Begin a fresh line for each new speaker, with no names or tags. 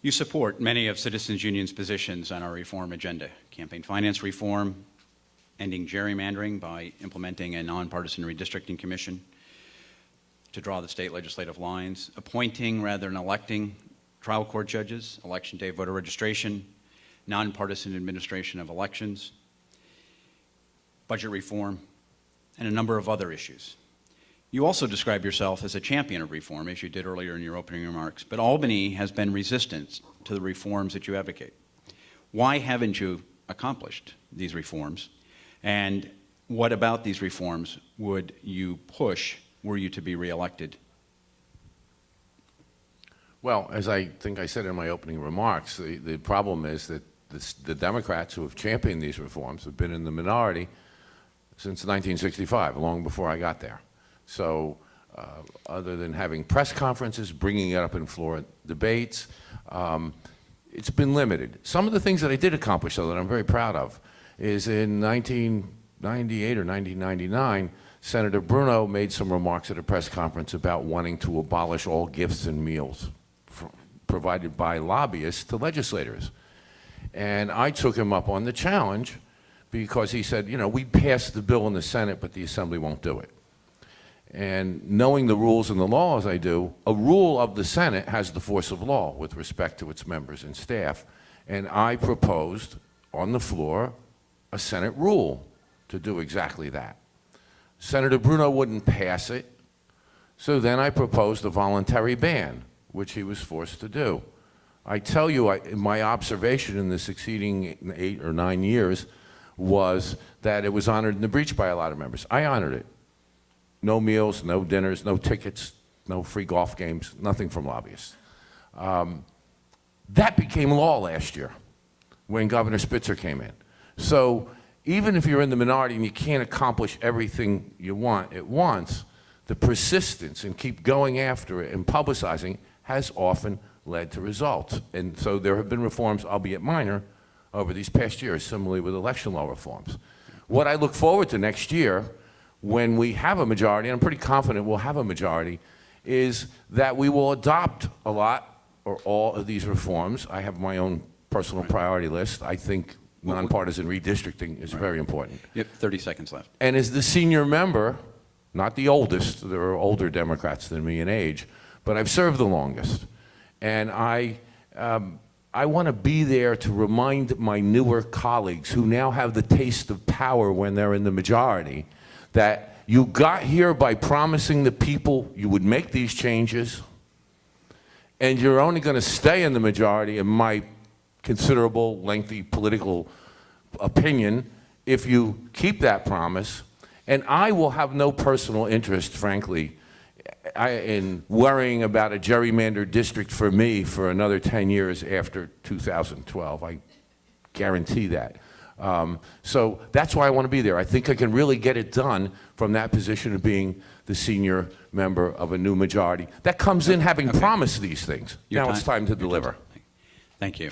You support many of Citizens Union's positions on our reform agenda: campaign finance reform, ending gerrymandering by implementing a nonpartisan redistricting commission to draw the state legislative lines, appointing rather than electing trial court judges, election day voter registration, nonpartisan administration of elections, budget reform, and a number of other issues. You also describe yourself as a champion of reform, as you did earlier in your opening remarks, but Albany has been resistant to the reforms that you advocate. Why haven't you accomplished these reforms? And what about these reforms would you push were you to be reelected?
Well, as I think I said in my opening remarks, the problem is that the Democrats who have championed these reforms have been in the minority since 1965, long before I got there. So other than having press conferences, bringing it up in floor debates, it's been limited. Some of the things that I did accomplish, though, that I'm very proud of, is in 1998 or 1999, Senator Bruno made some remarks at a press conference about wanting to abolish all gifts and meals provided by lobbyists to legislators. And I took him up on the challenge because he said, you know, we passed the bill in the Senate, but the Assembly won't do it. And knowing the rules and the law as I do, a rule of the Senate has the force of law with respect to its members and staff. And I proposed on the floor a Senate rule to do exactly that. Senator Bruno wouldn't pass it, so then I proposed a voluntary ban, which he was forced to do. I tell you, my observation in the succeeding 8 or 9 years was that it was honored in the breach by a lot of members. I honored it. No meals, no dinners, no tickets, no free golf games, nothing from lobbyists. That became law last year when Governor Spitzer came in. So even if you're in the minority and you can't accomplish everything you want at once, the persistence and keep going after it and publicizing has often led to results. And so there have been reforms, albeit minor, over these past years, similarly with election law reforms. What I look forward to next year, when we have a majority, and I'm pretty confident we'll have a majority, is that we will adopt a lot or all of these reforms. I have my own personal priority list. I think nonpartisan redistricting is very important.
You have 30 seconds left.
And as the senior member, not the oldest, there are older Democrats than me in age, but I've served the longest. And I want to be there to remind my newer colleagues who now have the taste of power when they're in the majority that you got here by promising the people you would make these changes, and you're only going to stay in the majority, in my considerable, lengthy political opinion, if you keep that promise. And I will have no personal interest, frankly, in worrying about a gerrymandered district for me for another 10 years after 2012. I guarantee that. So that's why I want to be there. I think I can really get it done from that position of being the senior member of a new majority that comes in having promised these things. Now it's time to deliver.
Thank you.